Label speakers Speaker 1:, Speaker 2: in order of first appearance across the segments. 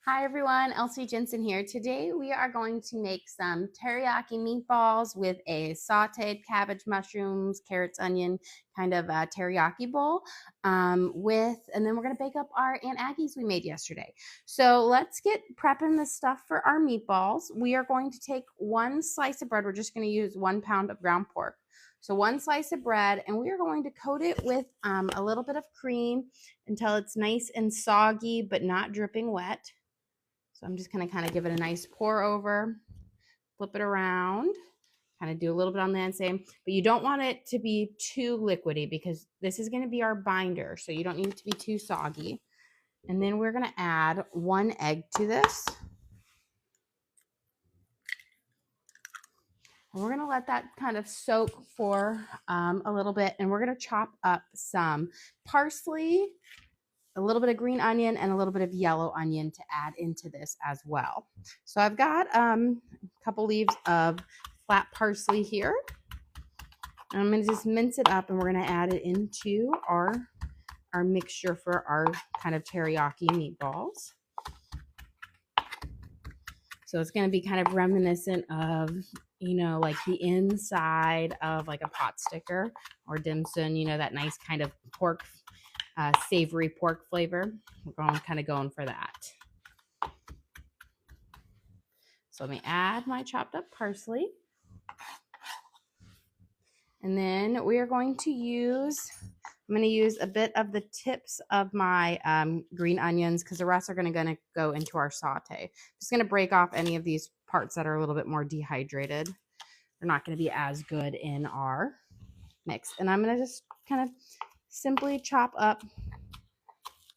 Speaker 1: Hi everyone, Elsie Jensen here. Today we are going to make some teriyaki meatballs with a sauteed cabbage, mushrooms, carrots, onion kind of a teriyaki bowl and then we're going to bake up our Aunt Aggie's we made yesterday. So let's get prepping the stuff for our meatballs. We are going to take one slice of bread. We're just going to use 1 pound of ground pork. So one slice of bread, and we are going to coat it with a little bit of cream until it's nice and soggy but not dripping wet. So I'm just going to kind of give it a nice pour over, flip it around, kind of do a little bit on the same, but you don't want it to be too liquidy because this is going to be our binder. So you don't need it to be too soggy. And then we're going to add 1 egg to this. And we're going to let that kind of soak for a little bit. And we're going to chop up some parsley, a little bit of green onion, and a little bit of yellow onion to add into this as well. So I've got a couple leaves of flat parsley here. I'm going to just mince it up, and we're going to add it into our mixture for our kind of teriyaki meatballs. So it's going to be kind of reminiscent of, you know, like the inside of like a pot sticker or dim sum, you know, that nice kind of pork savory pork flavor. We're kind of going for that. So let me add my chopped up parsley. And then we are going to I'm going to use a bit of the tips of my green onions because the rest are going to go into our saute. I'm just going to break off any of these parts that are a little bit more dehydrated. They're not going to be as good in our mix. And I'm going to just kind of simply chop up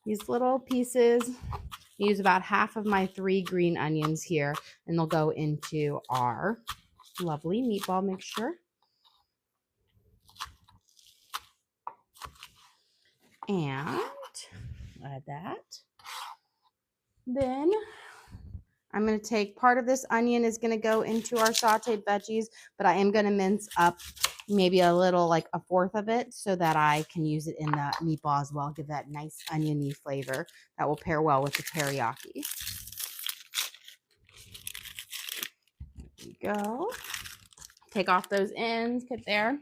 Speaker 1: these little pieces. Use about half of my 3 green onions here, and they'll go into our lovely meatball mixture. And add that. Then I'm going to take part of this onion is going to go into our sauteed veggies, but I am going to mince up maybe a little, like a fourth of it, so that I can use it in the meatball as well. Give that nice oniony flavor that will pair well with the teriyaki. There we go. Take off those ends, put there.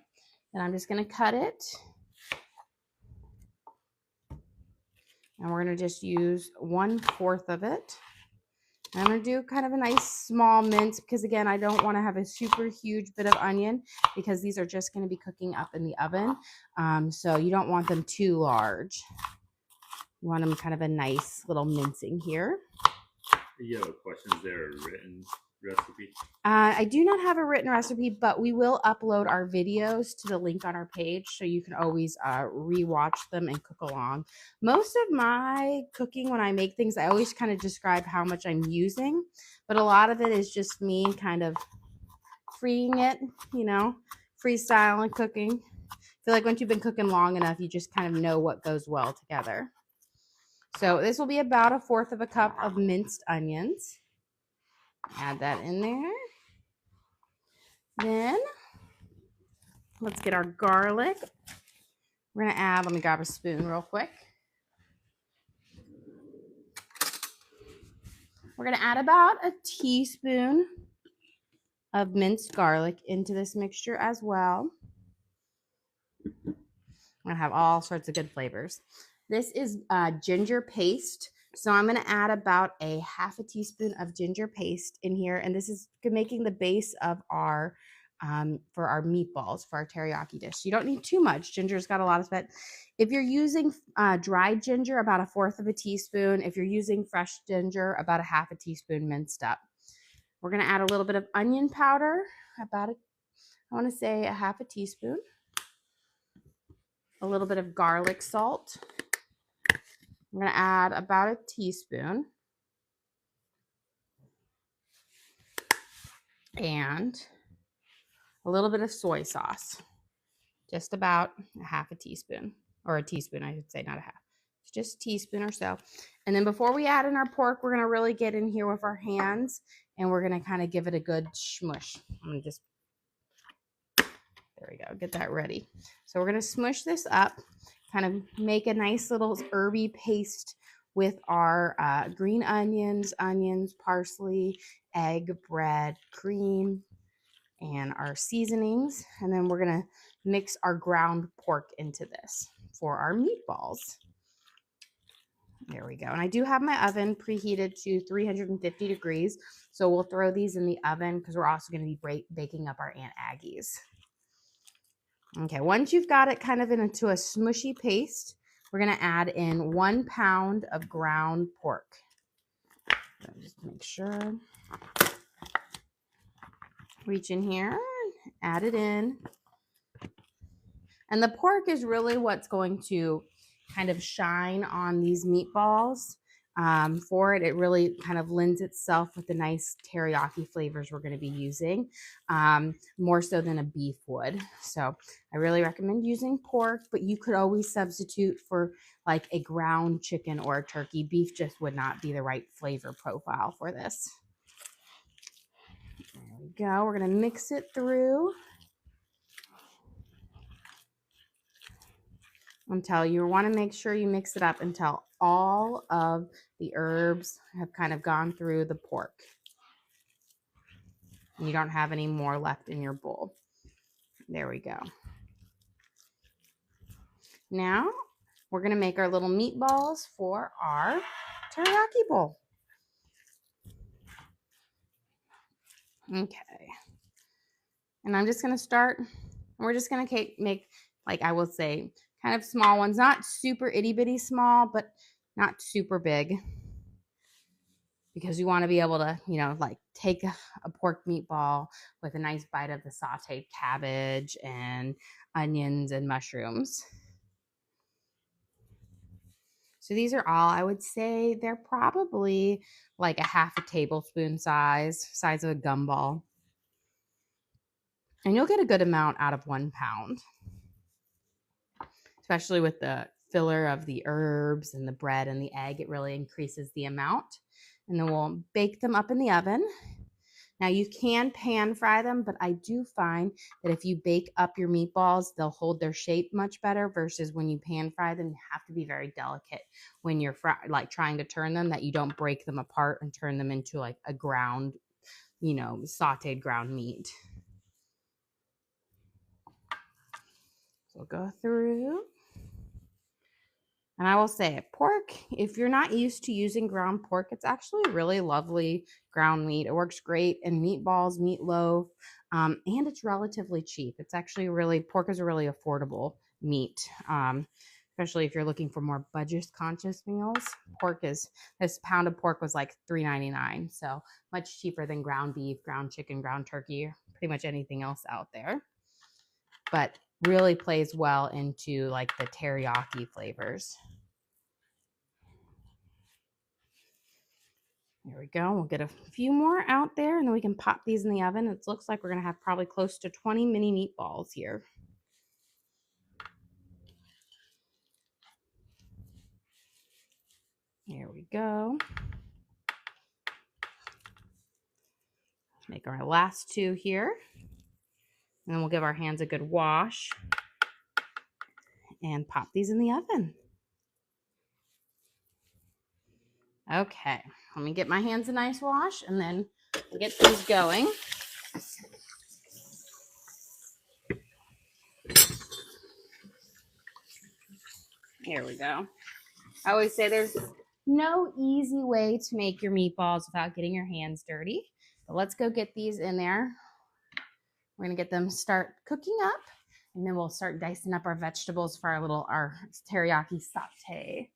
Speaker 1: And I'm just going to cut it. And we're going to just use 1/4 of it. And I'm going to do kind of a nice small mince because, again, I don't want to have a super huge bit of onion because these are just going to be cooking up in the oven. So you don't want them too large. You want them kind of a nice little mincing here.
Speaker 2: You have a question, is there a written recipe?
Speaker 1: I do not have a written recipe, but we will upload our videos to the link on our page, so you can always rewatch them and cook along. Most of my cooking, when I make things, I always kind of describe how much I'm using, but a lot of it is just me kind of freeing it, you know, freestyle and cooking. I feel like once you've been cooking long enough, you just kind of know what goes well together. So this will be about 1/4 cup of minced onions. Add that in there. Then let's get our garlic. We're going to add, let me grab a spoon real quick. We're going to add about a teaspoon of minced garlic into this mixture as well. I'm going to have all sorts of good flavors. This is ginger paste. So I'm going to add about 1/2 teaspoon of ginger paste in here. And this is making the base of our for our meatballs, for our teriyaki dish. You don't need too much. Ginger's got a lot of fat. If you're using dried ginger, about 1/4 teaspoon. If you're using fresh ginger, about 1/2 teaspoon minced up. We're going to add a little bit of onion powder, I want to say 1/2 teaspoon. A little bit of garlic salt. I'm going to add about 1 teaspoon. And a little bit of soy sauce, just about 1/2 teaspoon, or a teaspoon, I should say, not 1/2. It's just a teaspoon or so. And then before we add in our pork, we're going to really get in here with our hands, and we're going to kind of give it a good smush. I'm going to just, there we go, get that ready. So we're going to smush this up, kind of make a nice little herby paste with our green onions, parsley, egg, bread, cream, and our seasonings. And then we're going to mix our ground pork into this for our meatballs. There we go. And I do have my oven preheated to 350 degrees. So we'll throw these in the oven because we're also going to be baking up our Aunt Aggie's. Okay, once you've got it kind of into a smushy paste, we're going to add in 1 pound of ground pork. So just make sure. Reach in here, add it in. And the pork is really what's going to kind of shine on these meatballs. For it really kind of lends itself with the nice teriyaki flavors we're going to be using, more so than a beef would. So I really recommend using pork, but you could always substitute for like a ground chicken or a turkey. Beef just would not be the right flavor profile for this. There we go. We're going to mix it through until you want to make sure you mix it up until all of the herbs have kind of gone through the pork. And you don't have any more left in your bowl. There we go. Now we're going to make our little meatballs for our teriyaki bowl. Okay. And I'm just going to start, we're just going to make, like I will say, kind of small ones, not super itty bitty small, but not super big, because you want to be able to, you know, like take a pork meatball with a nice bite of the sauteed cabbage and onions and mushrooms. So these are all, I would say they're probably like a half a tablespoon size of a gumball. And you'll get a good amount out of 1 pound, especially with the filler of the herbs and the bread and the egg. It really increases the amount. And then we'll bake them up in the oven. Now you can pan fry them, but I do find that if you bake up your meatballs, they'll hold their shape much better versus when you pan fry them. You have to be very delicate when you're trying to turn them, that you don't break them apart and turn them into like a ground, you know, sauteed ground meat. So we'll go through. And I will say, pork, if you're not used to using ground pork, it's actually really lovely ground meat. It works great in meatballs, meatloaf, and it's relatively cheap. It's actually pork is a really affordable meat, especially if you're looking for more budget-conscious meals. This pound of pork was like $3.99, so much cheaper than ground beef, ground chicken, ground turkey, pretty much anything else out there. But really plays well into like the teriyaki flavors. There we go. We'll get a few more out there and then we can pop these in the oven. It looks like we're going to have probably close to 20 mini meatballs here. There we go. Make our last 2 here. And then we'll give our hands a good wash and pop these in the oven. Okay, let me get my hands a nice wash and then we'll get these going. Here we go. I always say there's no easy way to make your meatballs without getting your hands dirty. But let's go get these in there. We're gonna get them start cooking up, and then we'll start dicing up our vegetables for our teriyaki saute.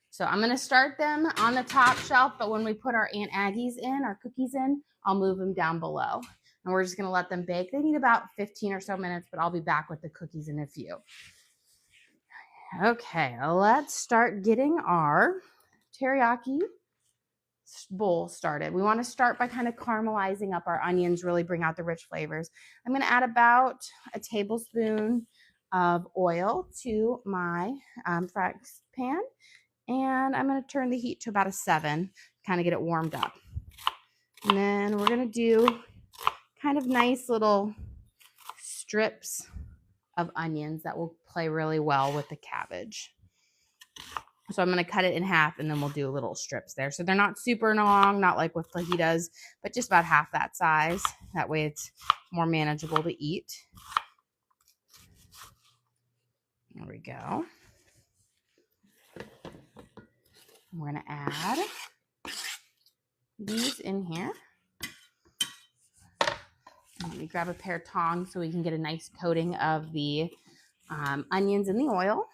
Speaker 1: So I'm gonna start them on the top shelf, but when we put our Aunt Aggie's in, our cookies in, I'll move them down below. And we're just gonna let them bake. They need about 15 or so minutes, but I'll be back with the cookies in a few. Okay, let's start getting our teriyaki bowl started. We want to start by kind of caramelizing up our onions, really bring out the rich flavors. I'm going to add about a tablespoon of oil to my fry pan, and I'm going to turn the heat to about a 7, kind of get it warmed up. And then we're going to do kind of nice little strips of onions that will play really well with the cabbage. So I'm going to cut it in half, and then we'll do little strips there. So they're not super long, not like with fajitas, but just about half that size. That way it's more manageable to eat. There we go. We're going to add these in here. Let me grab a pair of tongs so we can get a nice coating of the onions in the oil.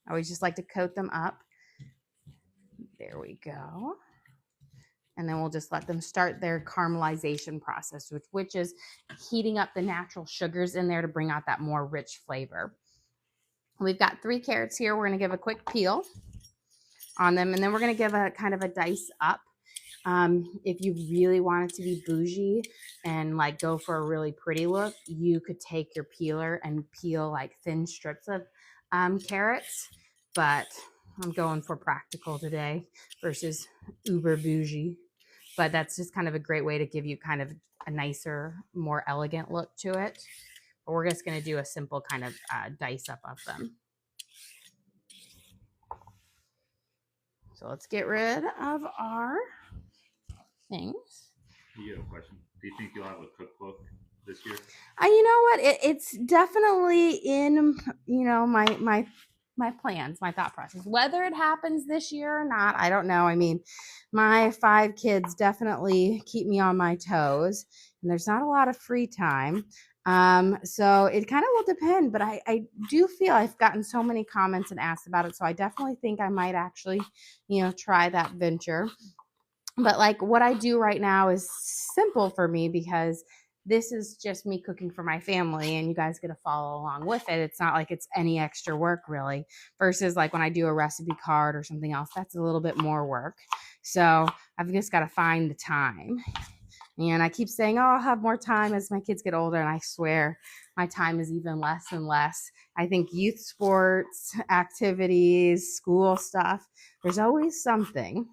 Speaker 1: I always just like to coat them up. There we go. And then we'll just let them start their caramelization process, which is heating up the natural sugars in there to bring out that more rich flavor. We've got 3 carrots here. We're going to give a quick peel on them, and then we're going to give a kind of a dice up. If you really want it to be bougie and like go for a really pretty look, you could take your peeler and peel like thin strips of carrots, but I'm going for practical today versus uber bougie. But that's just kind of a great way to give you kind of a nicer, more elegant look to it. But we're just going to do a simple kind of dice up of them. So let's get rid of our things.
Speaker 2: You have a question. Do you think you'll have a cookbook this year?
Speaker 1: You know what? It's definitely in, my plans, my thought process. Whether it happens this year or not, I don't know. I mean, my 5 kids definitely keep me on my toes, and there's not a lot of free time. So it kind of will depend, but I do feel I've gotten so many comments and asked about it. So I definitely think I might actually, try that venture. But like what I do right now is simple for me because this is just me cooking for my family, and you guys get to follow along with it. It's not like it's any extra work really, versus like when I do a recipe card or something else, that's a little bit more work. So I've just got to find the time. And I keep saying, oh, I'll have more time as my kids get older. And I swear my time is even less and less. I think youth sports, activities, school stuff, there's always something.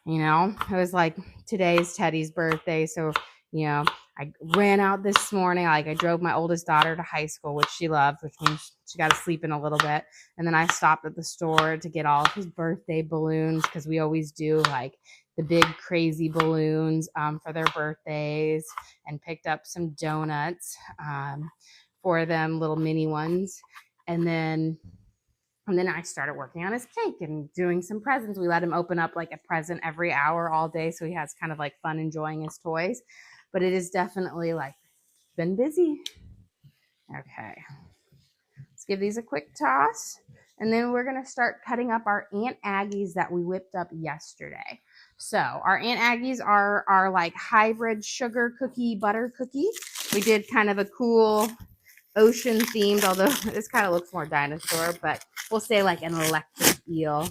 Speaker 1: It was like today's Teddy's birthday. So, I ran out this morning. Like I drove my oldest daughter to high school, which she loved, which means she got to sleep in a little bit. And then I stopped at the store to get all of his birthday balloons, because we always do like the big crazy balloons for their birthdays, and picked up some donuts for them, little mini ones. And then I started working on his cake and doing some presents. We let him open up like a present every hour all day, so he has kind of like fun enjoying his toys. But it is definitely like been busy. Okay. Let's give these a quick toss. And then we're going to start cutting up our Aunt Aggie's that we whipped up yesterday. So our Aunt Aggie's are like hybrid sugar cookie, butter cookie. We did kind of a cool ocean themed, although this kind of looks more dinosaur, but we'll say like an electric eel.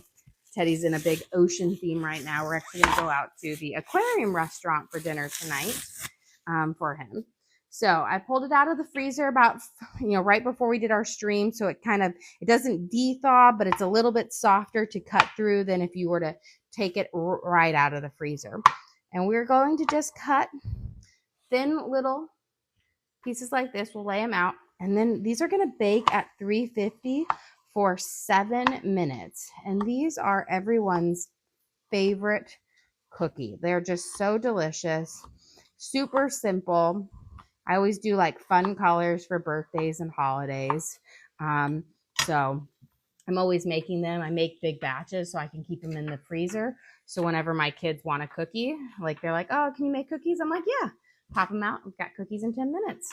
Speaker 1: Teddy's in a big ocean theme right now. We're actually going to go out to the aquarium restaurant for dinner tonight for him. So I pulled it out of the freezer about, right before we did our stream. So it doesn't de-thaw, but it's a little bit softer to cut through than if you were to take it right out of the freezer. And we're going to just cut thin little pieces like this. We'll lay them out. And then these are going to bake at 350 for 7 minutes. And these are everyone's favorite cookie. They're just so delicious, super simple. I always do like fun colors for birthdays and holidays. So I'm always making them. I make big batches so I can keep them in the freezer. So whenever my kids want a cookie, like they're like, oh, can you make cookies? I'm like, yeah, pop them out. We've got cookies in 10 minutes.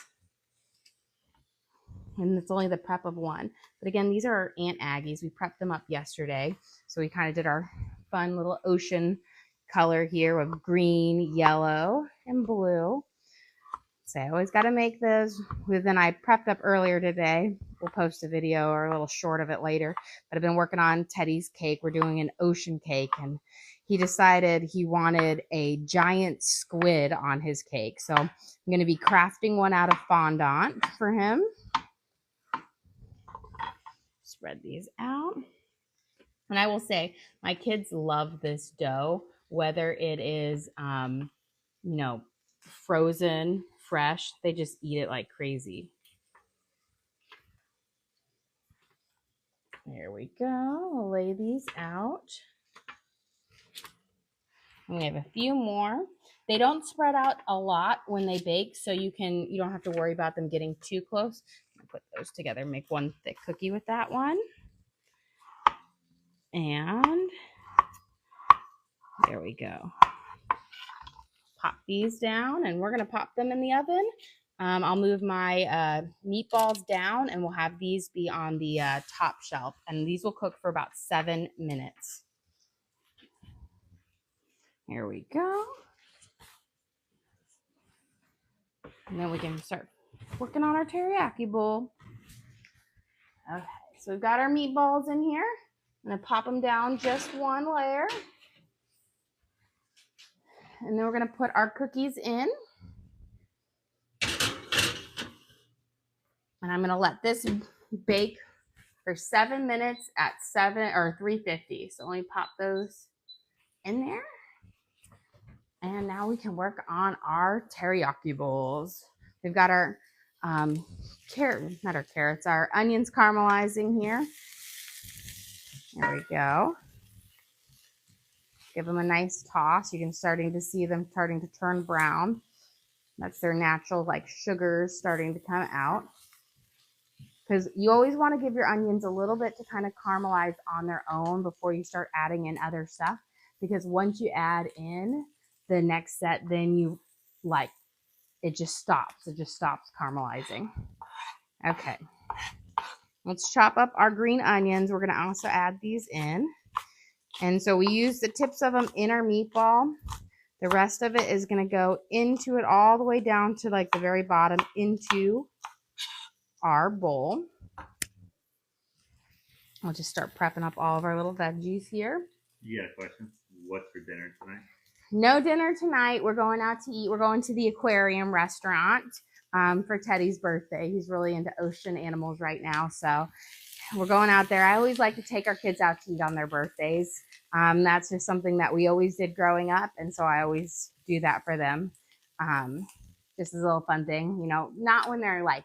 Speaker 1: And it's only the prep of one. But again, these are our Aunt Aggie's. We prepped them up yesterday. So we kind of did our fun little ocean color here with green, yellow, and blue. So I always got to make those. Then I prepped up earlier today. We'll post a video or a little short of it later. But I've been working on Teddy's cake. We're doing an ocean cake. And he decided he wanted a giant squid on his cake. So I'm going to be crafting one out of fondant for him. Spread these out. And I will say, my kids love this dough, whether it is, frozen, fresh. They just eat it like crazy. There we go. We'll lay these out. And we have a few more. They don't spread out a lot when they bake, so you don't have to worry about them getting too close. I'll put those together, make one thick cookie with that one. And there we go. Pop these down, and we're gonna pop them in the oven. I'll move my meatballs down, and we'll have these be on the top shelf, and these will cook for about 7 minutes. Here we go. And then we can start working on our teriyaki bowl. Okay, so we've got our meatballs in here. I'm gonna pop them down just one layer. And then we're gonna put our cookies in. And I'm gonna let this bake for 7 minutes at 350. So let me pop those in there. And now we can work on our teriyaki bowls. We've got our our onions caramelizing here. There we go. Give them a nice toss. You can starting to see them starting to turn brown. That's their natural like sugars starting to come out. Because you always want to give your onions a little bit to kind of caramelize on their own before you start adding in other stuff. Because once you add in the next set, then it just stops. It just stops caramelizing. Okay. Let's chop up our green onions. We're going to also add these in. And so we use the tips of them in our meatball. The rest of it is going to go into it all the way down to like the very bottom into our bowl. I'll just start prepping up all of our little veggies here.
Speaker 2: You got a question? What's for dinner tonight?
Speaker 1: No dinner tonight. We're going out to eat. We're going to the aquarium restaurant for Teddy's birthday. He's really into ocean animals right now. So we're going out there. I always like to take our kids out to eat on their birthdays. That's just something that we always did growing up. And so I always do that for them. Just as a little fun thing, you know, not when they're like,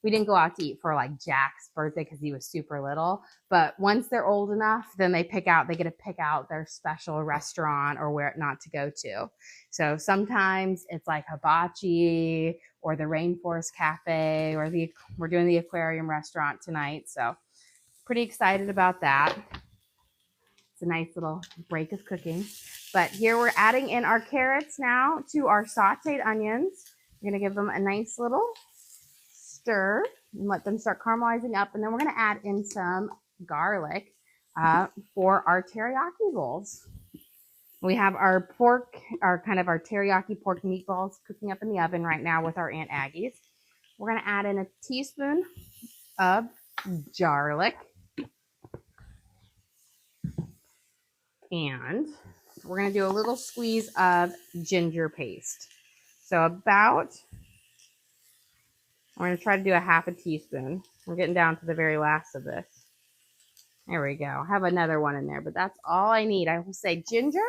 Speaker 1: we didn't go out to eat for like Jack's birthday because he was super little. But once they're old enough, then they get to pick out their special restaurant or where not to go to. So sometimes it's like hibachi or the Rainforest Cafe or we're doing the aquarium restaurant tonight. So pretty excited about that. It's a nice little break of cooking. But here we're adding in our carrots now to our sauteed onions. We're going to give them a nice little stir and let them start caramelizing up. And then we're going to add in some garlic for our teriyaki bowls. We have our pork, our teriyaki pork meatballs cooking up in the oven right now with our Aunt Aggie's. We're going to add in a teaspoon of garlic. And we're going to do a little squeeze of ginger paste. So we're going to try to do a half a teaspoon. We're getting down to the very last of this. There we go. I have another one in there, but that's all I need. I will say ginger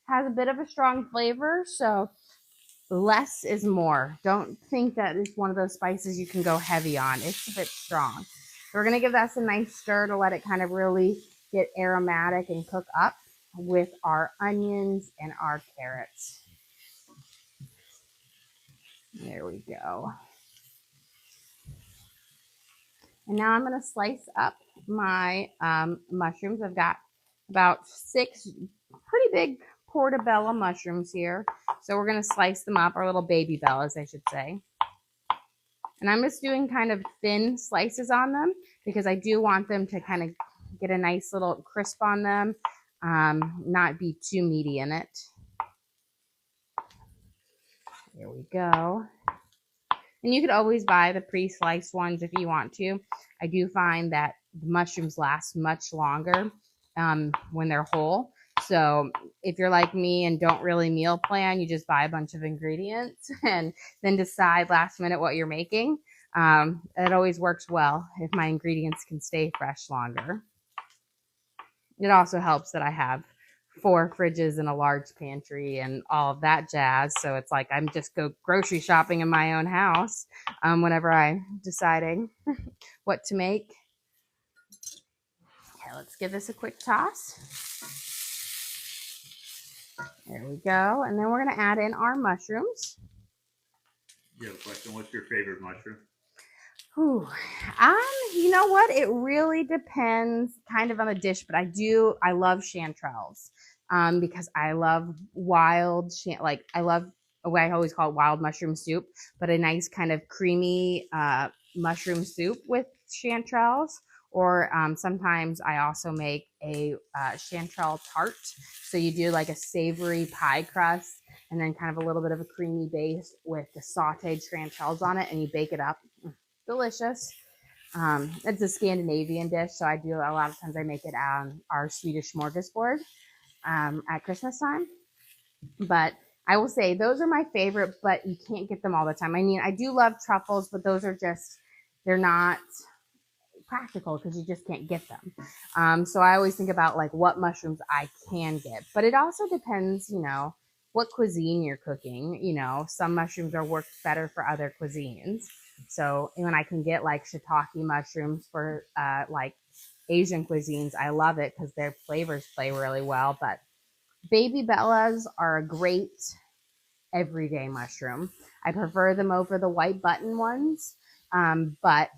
Speaker 1: has a bit of a strong flavor, so less is more. Don't think that it's one of those spices you can go heavy on. It's a bit strong. So we're going to give that a nice stir to let it kind of really get aromatic and cook up with our onions and our carrots. There we go. And now I'm going to slice up my mushrooms. I've got about 6 pretty big portobello mushrooms here. So we're going to slice them up, our little baby bellas, I should say. And I'm just doing kind of thin slices on them because I do want them to kind of get a nice little crisp on them, not be too meaty in it. There we go. And you could always buy the pre-sliced ones if you want to. I do find that the mushrooms last much longer when they're whole. So if you're like me and don't really meal plan, you just buy a bunch of ingredients and then decide last minute what you're making. It always works well if my ingredients can stay fresh longer. It also helps that I have 4 fridges and a large pantry and all of that jazz. So it's like I'm just go grocery shopping in my own house whenever I'm deciding what to make. Okay, let's give this a quick toss. There we go. And then we're going to add in our mushrooms.
Speaker 2: You have a question? What's your favorite mushroom?
Speaker 1: Whew. You know what? It really depends kind of on the dish, but I love chanterelles because I love I love what I always call it wild mushroom soup, but a nice kind of creamy mushroom soup with chanterelles. Or sometimes I also make a chanterelle tart. So you do like a savory pie crust and then kind of a little bit of a creamy base with the sauteed chanterelles on it, and you bake it up. Delicious. It's a Scandinavian dish, so I do a lot of times I make it on our Swedish smorgasbord at Christmas time. But I will say those are my favorite, but you can't get them all the time. I mean, I do love truffles, but those are they're not practical because you just can't get them. So I always think about like what mushrooms I can get, but it also depends, what cuisine you're cooking. Some mushrooms are worked better for other cuisines. So when I can get like shiitake mushrooms for like Asian cuisines, I love it because their flavors play really well. But baby bellas are a great everyday mushroom. I prefer them over the white button ones, but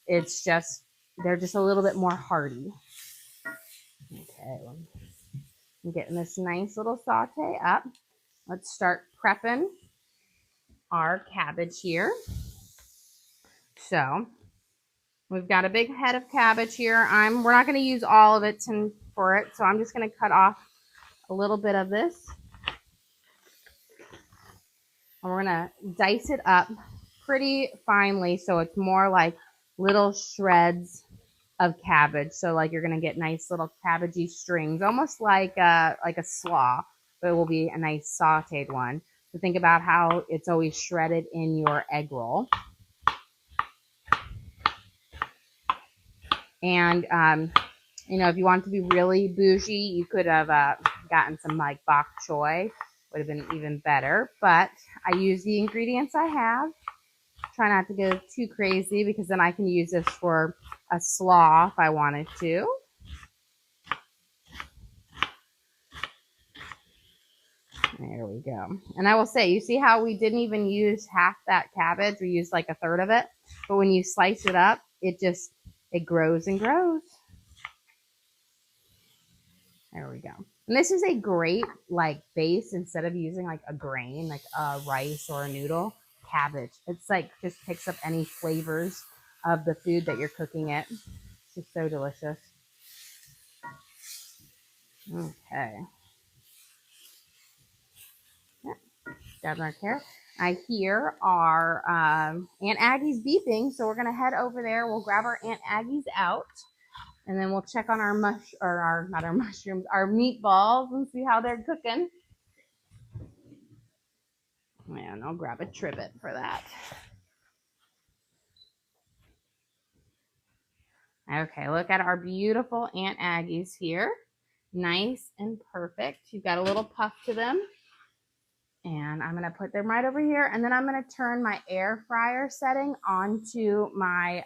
Speaker 1: it's just they're just a little bit more hearty. Okay, I'm getting this nice little saute up. Let's start prepping our cabbage here. So we've got a big head of cabbage here. We're not going to use all of it for it, so I'm just going to cut off a little bit of this. And we're going to dice it up pretty finely so it's more like little shreds of cabbage. So like you're going to get nice little cabbagey strings, almost like a slaw, but it will be a nice sauteed one. So think about how it's always shredded in your egg roll. And, if you want to be really bougie, you could have gotten some like bok choy. Would have been even better. But I use the ingredients I have. Try not to go too crazy because then I can use this for a slaw if I wanted to. There we go. And I will say, you see how we didn't even use half that cabbage? We used like a third of it. But when you slice it up, it grows and grows. There we go. And this is a great like base instead of using like a grain, like a rice or a noodle. Cabbage. It's like just picks up any flavors of the food that you're cooking it. It's just so delicious. Okay. Grab our carrot. I hear our Aunt Aggie's beeping, so we're gonna head over there. We'll grab our Aunt Aggie's out, and then we'll check on our not our mushrooms, our meatballs, and see how they're cooking. And I'll grab a trivet for that. Okay, look at our beautiful Aunt Aggie's here. Nice and perfect. You've got a little puff to them. And I'm going to put them right over here. And then I'm going to turn my air fryer setting onto my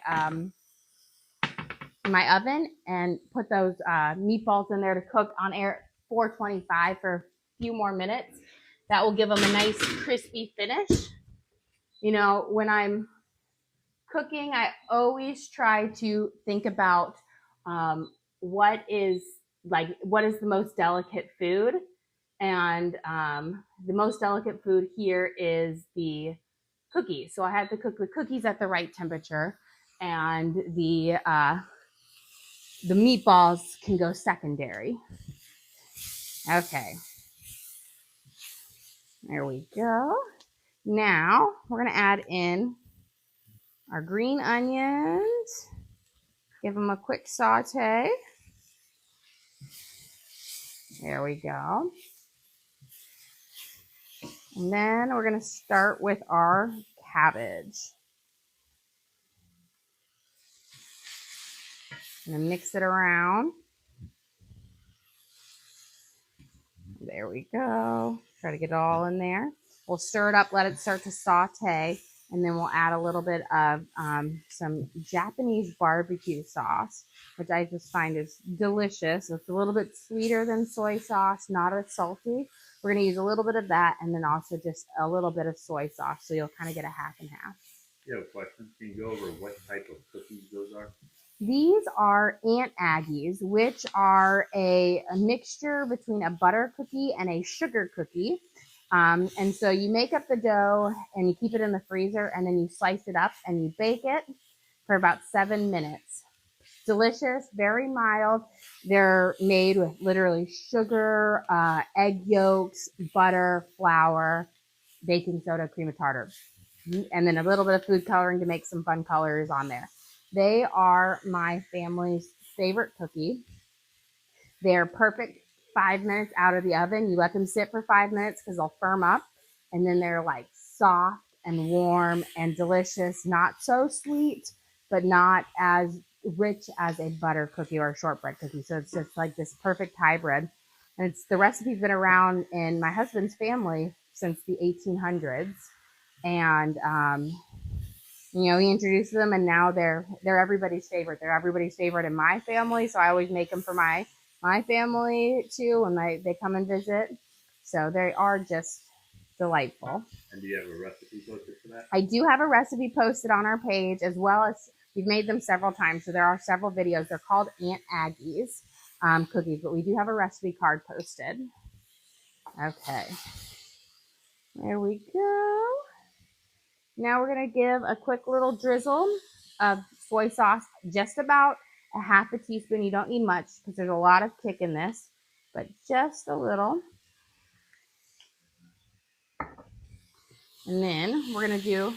Speaker 1: my oven and put those meatballs in there to cook on air 425 for a few more minutes. That will give them a nice crispy finish. When I'm cooking, I always try to think about what is the most delicate food. And the most delicate food here is the cookies. So I have to cook the cookies at the right temperature, and the meatballs can go secondary. Okay. There we go. Now we're going to add in our green onions. Give them a quick saute. There we go. And then we're going to start with our cabbage. I'm going to mix it around. There we go. Try to get it all in there. We'll stir it up, let it start to saute. And then we'll add a little bit of some Japanese barbecue sauce, which I just find is delicious. It's a little bit sweeter than soy sauce, not as salty. We're going to use a little bit of that and then also just a little bit of soy sauce. So you'll kind of get a half and half.
Speaker 2: You have a question? Can you go over what type of cookies those are?
Speaker 1: These are Aunt Aggie's, which are a mixture between a butter cookie and a sugar cookie. And so you make up the dough and you keep it in the freezer and then you slice it up and you bake it for about 7 minutes. Delicious, very mild. They're made with literally sugar, egg yolks, butter, flour, baking soda, cream of tartar, and then a little bit of food coloring to make some fun colors on there. They are my family's favorite cookie. They're perfect 5 minutes out of the oven. You let them sit for 5 minutes because they'll firm up. And then they're like soft and warm and delicious, not so sweet, but not as rich as a butter cookie or a shortbread cookie. So it's just like this perfect hybrid. And the recipe's been around in my husband's family since the 1800s. And you know, he introduced them, and now they're everybody's favorite. They're everybody's favorite in my family, so I always make them for my family too when they come and visit. So they are just delightful.
Speaker 2: And do you have a recipe posted for that?
Speaker 1: I do have a recipe posted on our page, as well as we've made them several times. So there are several videos. They're called Aunt Aggie's cookies, but we do have a recipe card posted. Okay, there we go. Now we're going to give a quick little drizzle of soy sauce, just about a half a teaspoon. You don't need much because there's a lot of kick in this, but just a little. And then we're going to do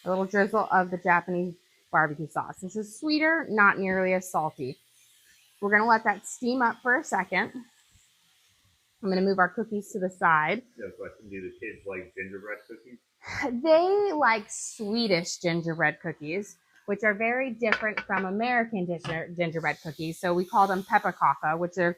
Speaker 1: a little drizzle of the Japanese barbecue sauce. This is sweeter, not nearly as salty. We're going to let that steam up for a second. I'm going to move our cookies to the side.
Speaker 2: Yeah, question. Do the kids like gingerbread cookies?
Speaker 1: They like Swedish gingerbread cookies, which are very different from American gingerbread cookies. So we call them pepperkaka, which are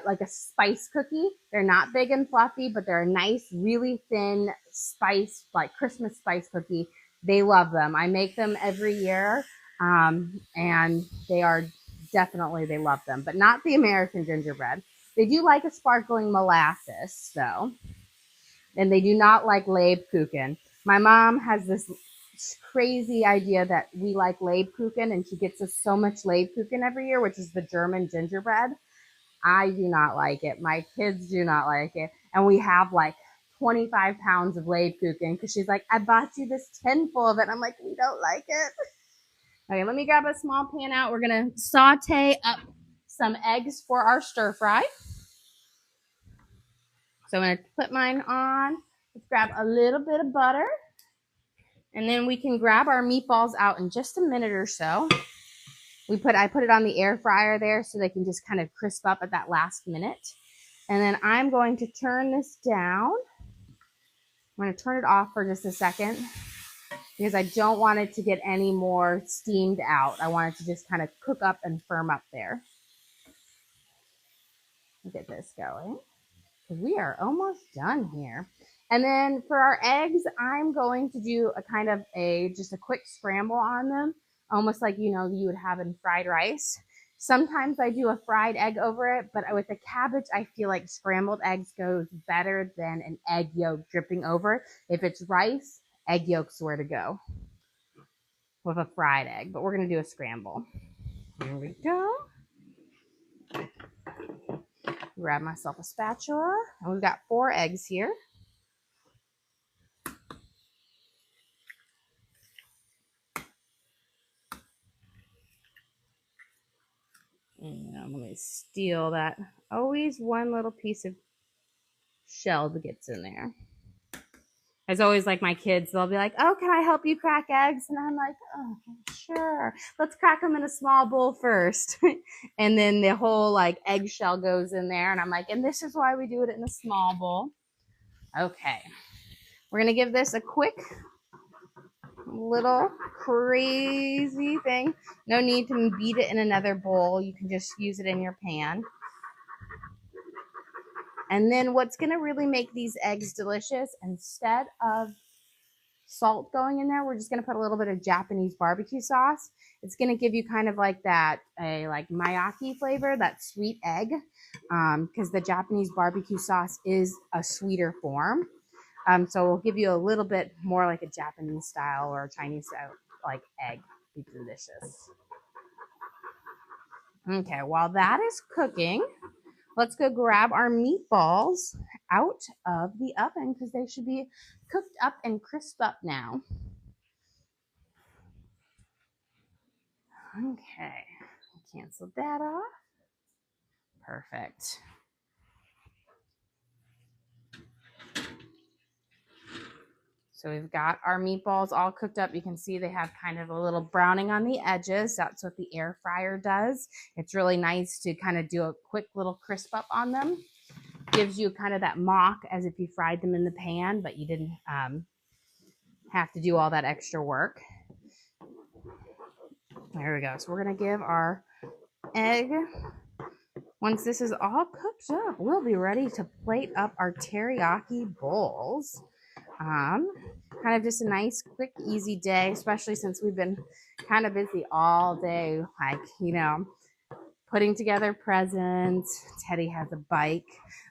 Speaker 1: like a spice cookie. They're not big and fluffy, but they're a nice, really thin spice, like Christmas spice cookie. They love them. I make them every year, and they are definitely, they love them, but not the American gingerbread. They do like a sparkling molasses, though, and they do not like Lebkuchen. My mom has this crazy idea that we like Lebkuchen, and she gets us so much Lebkuchen every year, which is the German gingerbread. I do not like it. My kids do not like it. And we have like 25 pounds of Lebkuchen because she's like, I bought you this tin full of it. I'm like, we don't like it. Okay, let me grab a small pan out. We're going to saute up some eggs for our stir fry. So I'm going to put mine on. Let's grab a little bit of butter. And then we can grab our meatballs out in just a minute or so. I put it on the air fryer there so they can just kind of crisp up at that last minute. And then I'm going to turn this down. I'm going to turn it off for just a second because I don't want it to get any more steamed out. I want it to just kind of cook up and firm up there. Get this going. We are almost done here. And then for our eggs, I'm going to do a kind of just a quick scramble on them, almost like, you know, you would have in fried rice. Sometimes I do a fried egg over it, but with the cabbage, I feel like scrambled eggs goes better than an egg yolk dripping over it. If it's rice, egg yolk's where to go with a fried egg, but we're going to do a scramble. Here we go. Grab myself a spatula, and we've got 4 eggs here. And I'm going to steal that. Always one little piece of shell that gets in there. As always, like my kids, they'll be like, oh, can I help you crack eggs? And I'm like, oh, sure. Let's crack them in a small bowl first. And then the whole like eggshell goes in there. And I'm like, and this is why we do it in a small bowl. Okay. We're going to give this a quick little crazy thing. No need to beat it in another bowl. You can just use it in your pan. And then what's going to really make these eggs delicious, instead of salt going in there. We're just going to put a little bit of Japanese barbecue sauce. It's going to give you kind of like that, like mayaki flavor, that sweet egg, because the Japanese barbecue sauce is a sweeter form. So we'll give you a little bit more like a Japanese style or a Chinese style, like egg. Be delicious. Okay, while that is cooking, let's go grab our meatballs out of the oven because they should be cooked up and crisp up now. Okay, cancel that off. Perfect. So we've got our meatballs all cooked up. You can see they have kind of a little browning on the edges. That's what the air fryer does. It's really nice to kind of do a quick little crisp up on them. Gives you kind of that mock as if you fried them in the pan, but you didn't have to do all that extra work. There we go. So we're going to give our egg. Once this is all cooked up, we'll be ready to plate up our teriyaki bowls. Kind of just a nice, quick, easy day, especially since we've been kind of busy all day, like, you know, putting together presents. Teddy has a bike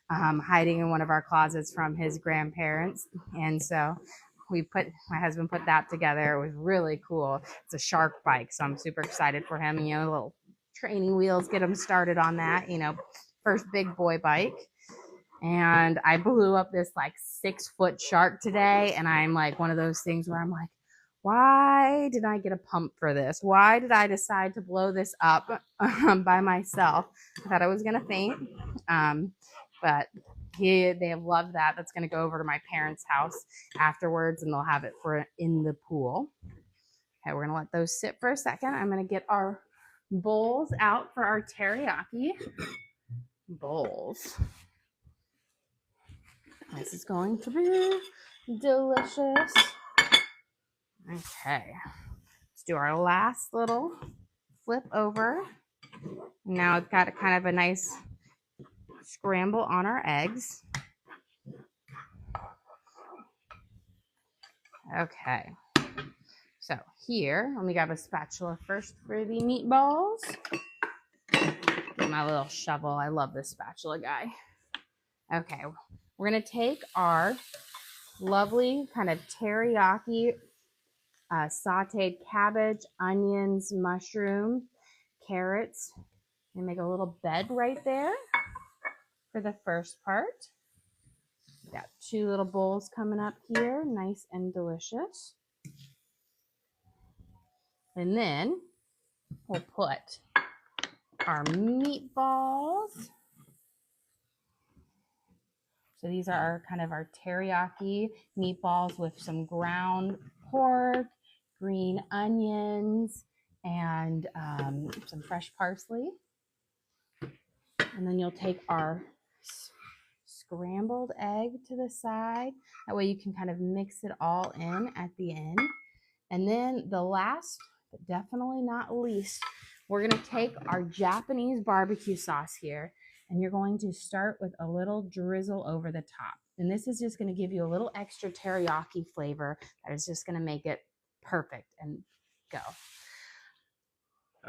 Speaker 1: hiding in one of our closets from his grandparents. And so my husband put that together. It was really cool. It's a shark bike, so I'm super excited for him. You know, little training wheels, get him started on that, you know, first big boy bike. And I blew up this like 6-foot shark today. And I'm like one of those things where I'm like, why did I get a pump for this? Why did I decide to blow this up by myself? I thought I was going to faint. But they have loved that. That's going to go over to my parents' house afterwards and they'll have it for in the pool. Okay, we're going to let those sit for a second. I'm going to get our bowls out for our teriyaki bowls. This is going to be delicious. Okay, let's do our last little flip over. Now it's got a kind of a nice scramble on our eggs. Okay, so here, let me grab a spatula first for the meatballs. Get my little shovel. I love this spatula guy. Okay, we're going to take our lovely kind of teriyaki sauteed cabbage, onions, mushroom, carrots, and make a little bed right there for the first part. Got 2 little bowls coming up here, nice and delicious. And then we'll put our meatballs. So these are kind of our teriyaki meatballs with some ground pork, green onions, and some fresh parsley. And then you'll take our scrambled egg to the side. That way you can kind of mix it all in at the end. And then the last, but definitely not least, we're going to take our Japanese barbecue sauce here. And you're going to start with a little drizzle over the top. And this is just going to give you a little extra teriyaki flavor that is just going to make it perfect. And go.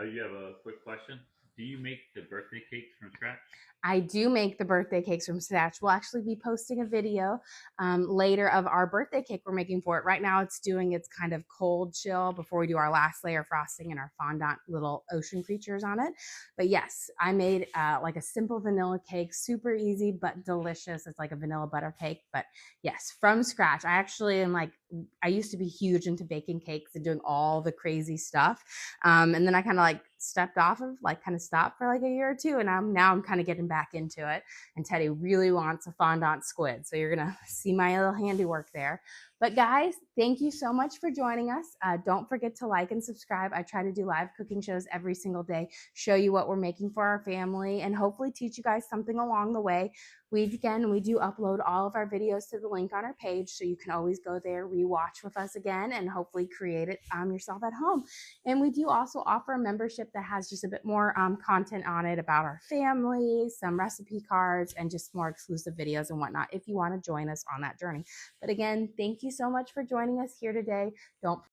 Speaker 2: You have a quick question. Do you make the birthday cakes from scratch?
Speaker 1: I do make the birthday cakes from scratch. We'll actually be posting a video later of our birthday cake we're making for it. Right now it's doing its kind of cold chill before we do our last layer of frosting and our fondant little ocean creatures on it. But yes, I made like a simple vanilla cake, super easy but delicious. It's like a vanilla butter cake, but yes, from scratch. I actually am like, I used to be huge into baking cakes and doing all the crazy stuff. And then I kind of like stepped off of, like kind of stopped for like a year or two. And now I'm kind of getting back into it. And Teddy really wants a fondant squid. So you're going to see my little handiwork there. But guys, thank you so much for joining us. Don't forget to like and subscribe. I try to do live cooking shows every single day, show you what we're making for our family, and hopefully teach you guys something along the way. We do upload all of our videos to the link on our page, so you can always go there, rewatch with us again, and hopefully create it yourself at home. And we do also offer a membership that has just a bit more content on it about our family, some recipe cards, and just more exclusive videos and whatnot if you want to join us on that journey. But again, thank you you so much for joining us here today. Don't